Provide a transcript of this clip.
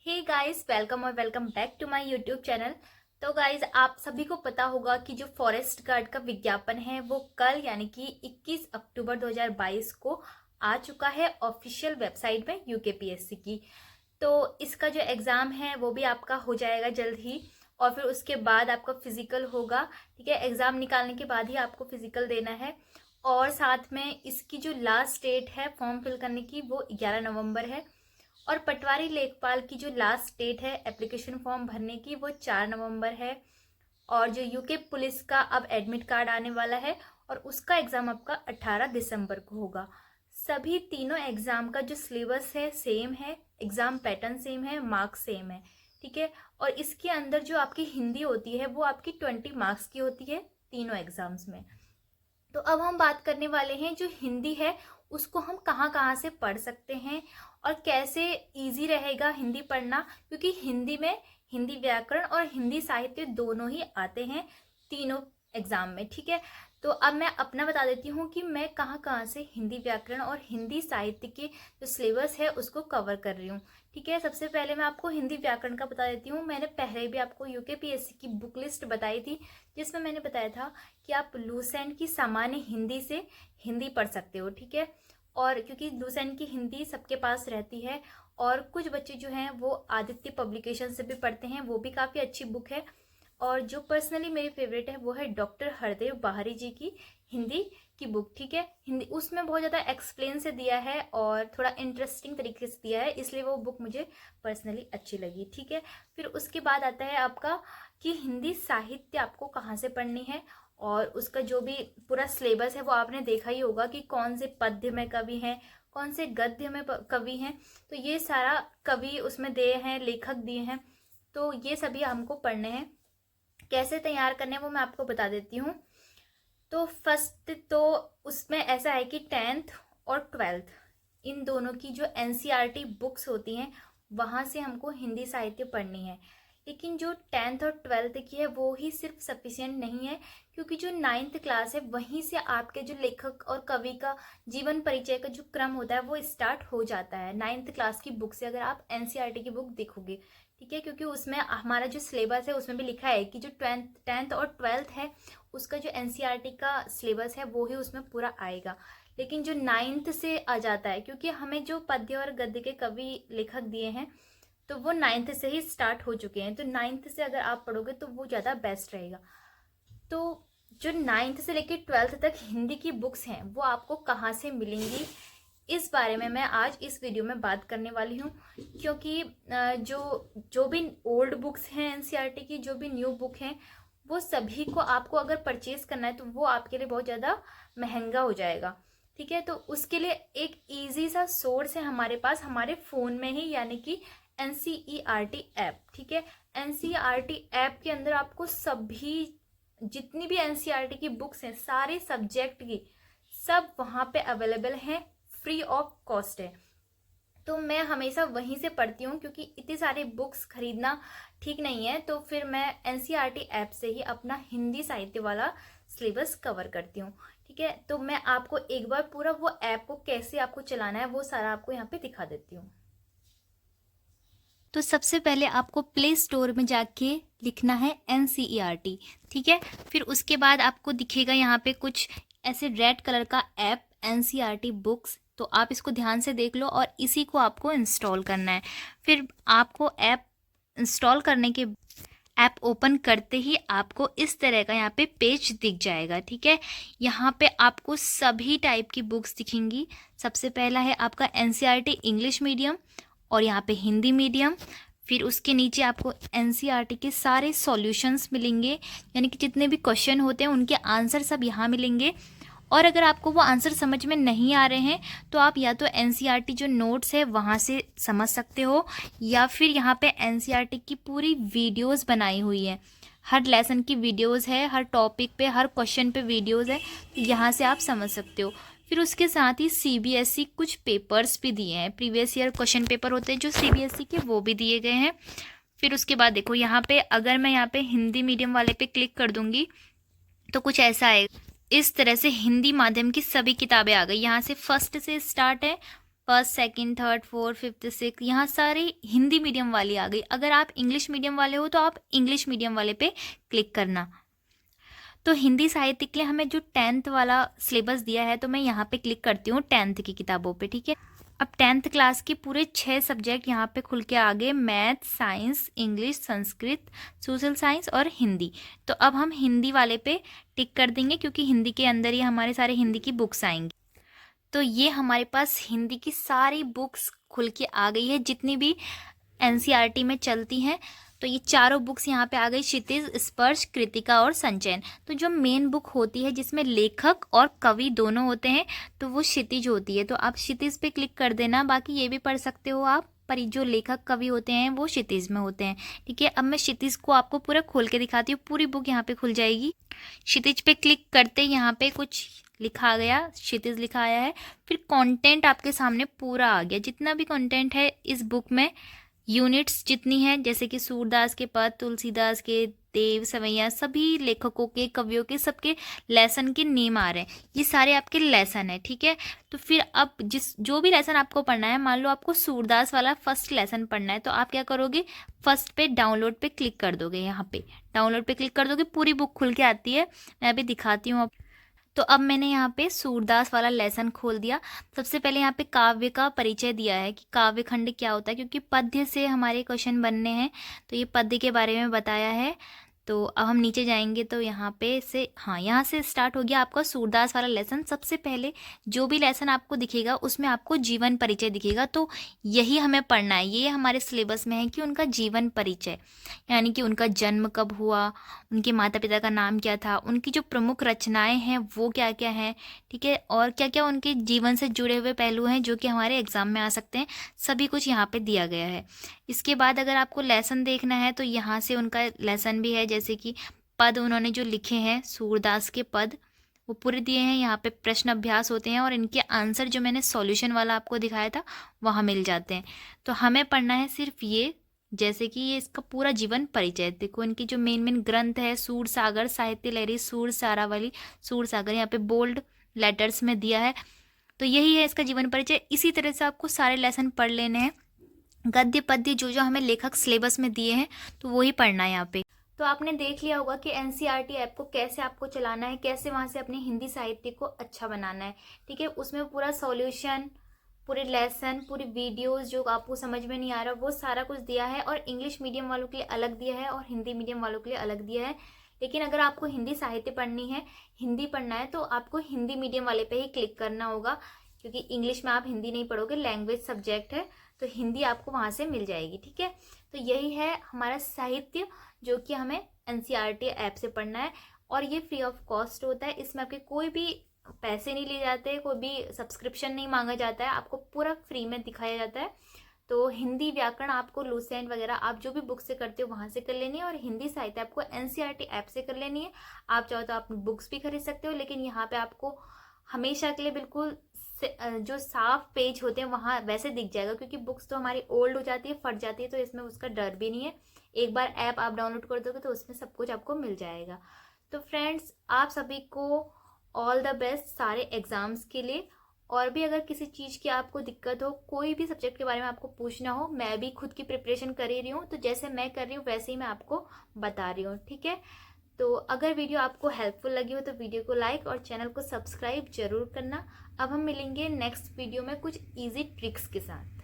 हे guys, welcome और welcome back to my YouTube channel. तो guys, आप सभी को पता होगा कि जो फॉरेस्ट गार्ड का विज्ञापन है वो कल यानी कि 21 अक्टूबर 2022 को आ चुका है ऑफिशियल वेबसाइट में यूकेपीएससी की। तो इसका जो एग्ज़ाम है वो भी आपका हो जाएगा जल्द ही, और फिर उसके बाद आपका फिजिकल होगा। ठीक है, एग्ज़ाम निकालने के बाद ही आपको फिजिकल देना है। और साथ में इसकी जो लास्ट डेट है फॉर्म फिल करने की वो 11 नवंबर है। और पटवारी लेखपाल की जो लास्ट डेट है एप्लीकेशन फॉर्म भरने की वो 4 नवंबर है। और जो यूके पुलिस का अब एडमिट कार्ड आने वाला है और उसका एग्ज़ाम आपका 18 दिसंबर को होगा। सभी तीनों एग्ज़ाम का जो सिलेबस है सेम है, एग्ज़ाम पैटर्न सेम है, मार्क्स सेम है। ठीक है, और इसके अंदर जो आपकी हिंदी होती है वो आपकी 20 मार्क्स की होती है तीनों एग्ज़ाम्स में। तो अब हम बात करने वाले हैं जो हिंदी है उसको हम कहाँ कहाँ से पढ़ सकते हैं और कैसे इजी रहेगा हिंदी पढ़ना, क्योंकि हिंदी में हिंदी व्याकरण और हिंदी साहित्य दोनों ही आते हैं तीनों एग्जाम में। ठीक है, तो अब मैं अपना बता देती हूँ कि मैं कहाँ कहाँ से हिंदी व्याकरण और हिंदी साहित्य के जो सिलेबस है उसको कवर कर रही हूँ। ठीक है, सबसे पहले मैं आपको हिंदी व्याकरण का बता देती हूँ। मैंने पहले भी आपको यूकेपीएससी की बुक लिस्ट बताई थी जिसमें मैंने बताया था कि आप लूसेंट की सामान्य हिंदी से हिंदी पढ़ सकते हो। ठीक है, और क्योंकि लूसेंट की हिंदी सबके पास रहती है और कुछ बच्चे जो हैं वो आदित्य पब्लिकेशन से भी पढ़ते हैं, वो भी काफ़ी अच्छी बुक है। और जो पर्सनली मेरी फेवरेट है वो है डॉक्टर हरदेव बाहरी जी की हिंदी की बुक। ठीक है, हिंदी उसमें बहुत ज़्यादा एक्सप्लेन से दिया है और थोड़ा इंटरेस्टिंग तरीके से दिया है, इसलिए वो बुक मुझे पर्सनली अच्छी लगी। ठीक है, फिर उसके बाद आता है आपका कि हिंदी साहित्य आपको कहाँ से पढ़नी है, और उसका जो भी पूरा सिलेबस है वो आपने देखा ही होगा कि कौन से पद्य में कवि हैं, कौन से गद्य में कवि हैं। तो ये सारा कवि उसमें दिए हैं, लेखक दिए हैं, तो ये सभी हमको पढ़ने हैं। कैसे तैयार करने हैं वो मैं आपको बता देती हूँ। तो फर्स्ट तो उसमें ऐसा है कि 10th और 12th इन दोनों की जो एनसीईआरटी बुक्स होती हैं वहाँ से हमको हिंदी साहित्य पढ़नी है। लेकिन जो 10th और 12th की है वो ही सिर्फ सफिशिएंट नहीं है, क्योंकि जो 9th क्लास है वहीं से आपके जो लेखक और कवि का जीवन परिचय का जो क्रम होता है वो स्टार्ट हो जाता है 9th क्लास की बुक से, अगर आप एनसीईआरटी की बुक देखोगे। ठीक है, क्योंकि उसमें हमारा जो सिलेबस है उसमें भी लिखा है कि जो 10th और 12th है उसका जो एनसीईआरटी का सिलेबस है वो ही उसमें पूरा आएगा। लेकिन जो 9th से आ जाता है, क्योंकि हमें जो पद्य और गद्य के कवि लेखक दिए हैं तो वो 9th से ही स्टार्ट हो चुके हैं, तो 9th से अगर आप पढ़ोगे तो वो ज़्यादा बेस्ट रहेगा। तो जो 9th से लेकर 12th तक हिंदी की बुक्स हैं वो आपको कहाँ से मिलेंगी, इस बारे में मैं आज इस वीडियो में बात करने वाली हूँ। क्योंकि जो जो भी ओल्ड बुक्स हैं एनसीईआरटी की, जो भी न्यू बुक हैं, वो सभी को आपको अगर परचेज करना है तो वो आपके लिए बहुत ज़्यादा महंगा हो जाएगा। ठीक है, तो उसके लिए एक इजी सा सोर्स है हमारे पास, हमारे फ़ोन में ही, यानी कि एनसीईआरटी ऐप। ठीक है, एनसीईआरटी ऐप के अंदर आपको सभी जितनी भी एनसीईआरटी की बुक्स हैं सारे सब्जेक्ट की सब वहाँ पे अवेलेबल हैं, फ्री ऑफ कॉस्ट है। तो मैं हमेशा वहीं से पढ़ती हूँ, क्योंकि इतनी सारी बुक्स खरीदना ठीक नहीं है, तो फिर मैं एनसीईआरटी ऐप से ही अपना हिंदी साहित्य वाला सिलेबस कवर करती हूँ। ठीक है, तो मैं आपको एक बार पूरा वो ऐप को कैसे आपको चलाना है वो सारा आपको यहाँ पे दिखा देती हूँ। तो सबसे पहले आपको प्ले स्टोर में जाके लिखना है एनसीईआरटी। ठीक है, फिर उसके बाद आपको दिखेगा यहाँ पे कुछ ऐसे रेड कलर का ऐप एनसीईआरटी बुक्स, तो आप इसको ध्यान से देख लो और इसी को आपको इंस्टॉल करना है। फिर आपको ऐप इंस्टॉल करने के ऐप ओपन करते ही आपको इस तरह का यहाँ पे पेज दिख जाएगा। ठीक है, यहाँ पे आपको सभी टाइप की बुक्स दिखेंगी। सबसे पहला है आपका एनसीईआरटी इंग्लिश मीडियम और यहाँ पे हिंदी मीडियम। फिर उसके नीचे आपको एनसीईआरटी के सारे सॉल्यूशंस मिलेंगे, यानी कि जितने भी क्वेश्चन होते हैं उनके आंसर सब यहाँ मिलेंगे। और अगर आपको वो आंसर समझ में नहीं आ रहे हैं तो आप या तो एनसीईआरटी जो नोट्स है वहाँ से समझ सकते हो, या फिर यहाँ पे एनसीईआरटी की पूरी वीडियोस बनाई हुई है, हर लेसन की वीडियोस है, हर टॉपिक पे हर क्वेश्चन पे वीडियोस है, तो यहाँ से आप समझ सकते हो। फिर उसके साथ ही सीबीएसई कुछ पेपर्स भी दिए हैं, प्रीवियस ईयर क्वेश्चन पेपर होते हैं जो सीबीएसई के, वो भी दिए गए हैं। फिर उसके बाद देखो यहाँ पे, अगर मैं यहाँ पे हिंदी मीडियम वाले पे क्लिक कर दूँगी तो कुछ ऐसा आएगा। इस तरह से हिंदी माध्यम की सभी किताबें आ गई। यहाँ से फर्स्ट से स्टार्ट है, first, second, third, fourth, fifth, six, यहाँ सारे हिंदी मीडियम वाली आ गई। अगर आप इंग्लिश मीडियम वाले हो तो आप इंग्लिश मीडियम वाले पे क्लिक करना। तो हिंदी साहित्य के लिए हमें जो 10th वाला सिलेबस दिया है, तो मैं यहाँ पे क्लिक करती हूँ 10th की किताबों पे, ठीक है। अब 10th क्लास की पूरे 6 सब्जेक्ट यहाँ पे खुल के आ गए, math, science, English, Sanskrit, social science और हिंदी। तो अब हम हिंदी वाले पे टिक कर देंगे, क्योंकि हिंदी के अंदर ही हमारे सारे हिंदी की बुक्स आएंगी। तो ये हमारे पास हिंदी की सारी बुक्स खुल के आ गई है, जितनी भी एनसीईआरटी में चलती हैं। तो ये चारों बुक्स यहाँ पे आ गई, क्षितिज, स्पर्श, कृतिका और संचयन। तो जो मेन बुक होती है जिसमें लेखक और कवि दोनों होते हैं, तो वो क्षितिज होती है। तो आप क्षितिज पे क्लिक कर देना, बाकी ये भी पढ़ सकते हो आप, पर जो लेखक कवि होते हैं वो क्षितिज में होते हैं, ठीक है। अब मैं क्षितिज को आपको पूरा खोल के दिखाती हूँ, पूरी बुक यहाँ पे खुल जाएगी। क्षितिज पे क्लिक करते यहाँ पे कुछ लिखा गया, क्षितिज लिखा आया है, फिर कंटेंट आपके सामने पूरा आ गया। जितना भी कंटेंट है इस बुक में, यूनिट्स जितनी हैं, जैसे कि सूरदास के पद, तुलसीदास के, देव, सवैया, सभी लेखकों के, कवियों के, सबके लेसन के नेम आ रहे हैं। ये सारे आपके लेसन है, ठीक है। तो फिर अब जो भी लेसन आपको पढ़ना है, मान लो आपको सूरदास वाला फर्स्ट लेसन पढ़ना है, तो आप क्या करोगे, फर्स्ट पे डाउनलोड पे क्लिक कर दोगे। यहाँ पे डाउनलोड पे क्लिक कर दोगे, पूरी बुक खुल के आती है। मैं अभी दिखाती हूँ। तो अब मैंने यहाँ पे सूरदास वाला लेसन खोल दिया। सबसे पहले यहाँ पे काव्य का परिचय दिया है कि काव्य खंड क्या होता है, क्योंकि पद्य से हमारे क्वेश्चन बनने हैं, तो ये पद्य के बारे में बताया है। तो अब हम नीचे जाएंगे तो यहाँ पे से, हाँ, यहाँ से स्टार्ट हो गया आपका सूरदास वाला लेसन। सबसे पहले जो भी लेसन आपको दिखेगा उसमें आपको जीवन परिचय दिखेगा, तो यही हमें पढ़ना है। ये हमारे सिलेबस में है कि उनका जीवन परिचय, यानी कि उनका जन्म कब हुआ, उनके माता पिता का नाम क्या था, उनकी जो प्रमुख रचनाएं हैं वो क्या क्या हैं, ठीक है, और क्या क्या उनके जीवन से जुड़े हुए पहलू हैं जो कि हमारे एग्जाम में आ सकते हैं, सभी कुछ यहाँ पे दिया गया है। इसके बाद अगर आपको लेसन देखना है तो यहाँ से उनका लेसन भी है, जैसे कि पद उन्होंने जो लिखे हैं, सूरदास के पद वो पूरे दिए हैं। यहाँ पे प्रश्न अभ्यास होते हैं और इनके आंसर जो मैंने सॉल्यूशन वाला आपको दिखाया था वहाँ मिल जाते हैं। तो हमें पढ़ना है सिर्फ ये, जैसे कि ये इसका पूरा जीवन परिचय। देखो इनकी जो मेन ग्रंथ है, सूर सागर, साहित्य लहरी, सूर सारावली, सूर सागर, यहाँ पे बोल्ड लेटर्स में दिया है। तो यही है इसका जीवन परिचय। इसी तरह से आपको सारे लेसन पढ़ लेने हैं, गद्य पद्य जो हमें लेखक सिलेबस में दिए हैं तो वही पढ़ना है यहाँ पे। तो आपने देख लिया होगा कि एनसीईआरटी ऐप को कैसे आपको चलाना है, कैसे वहाँ से अपने हिंदी साहित्य को अच्छा बनाना है, ठीक है। उसमें पूरा सॉल्यूशन, पूरे लेसन, पूरी वीडियोस जो आपको समझ में नहीं आ रहा वो सारा कुछ दिया है, और इंग्लिश मीडियम वालों के लिए अलग दिया है और हिंदी मीडियम वालों के लिए अलग दिया है। लेकिन अगर आपको हिंदी साहित्य पढ़नी है, हिंदी पढ़ना है, तो आपको हिंदी मीडियम वाले पे ही क्लिक करना होगा, क्योंकि इंग्लिश में आप हिंदी नहीं पढ़ोगे, लैंग्वेज सब्जेक्ट है, तो हिंदी आपको वहाँ से मिल जाएगी, ठीक है। तो यही है हमारा साहित्य जो कि हमें एनसीईआरटी ऐप से पढ़ना है, और ये फ्री ऑफ कॉस्ट होता है। इसमें आपके कोई भी पैसे नहीं लिए जाते, कोई भी सब्सक्रिप्शन नहीं मांगा जाता है, आपको पूरा फ्री में दिखाया जाता है। तो हिंदी व्याकरण आपको लूसेंट वगैरह आप जो भी बुक से करते हो वहाँ से कर लेनी है, और हिंदी साहित्य आपको एनसीईआरटी ऐप से कर लेनी है। आप चाहो तो आप बुक्स भी खरीद सकते हो, लेकिन यहाँ पे आपको हमेशा के लिए बिल्कुल जो साफ पेज होते हैं वहाँ वैसे दिख जाएगा, क्योंकि बुक्स तो हमारी ओल्ड हो जाती है, फट जाती है, तो इसमें उसका डर भी नहीं है। एक बार ऐप आप डाउनलोड कर दोगे तो उसमें सब कुछ आपको मिल जाएगा। तो फ्रेंड्स, आप सभी को ऑल द बेस्ट सारे एग्जाम्स के लिए। और भी अगर किसी चीज़ की आपको दिक्कत हो, कोई भी सब्जेक्ट के बारे में आपको पूछना हो, मैं भी खुद की प्रिपरेशन कर ही रही हूँ, तो जैसे मैं कर रही हूँ वैसे ही मैं आपको बता रही हूँ, ठीक है। तो अगर वीडियो आपको हेल्पफुल लगी हो तो वीडियो को लाइक और चैनल को सब्सक्राइब जरूर करना। अब हम मिलेंगे नेक्स्ट वीडियो में कुछ इजी ट्रिक्स के साथ।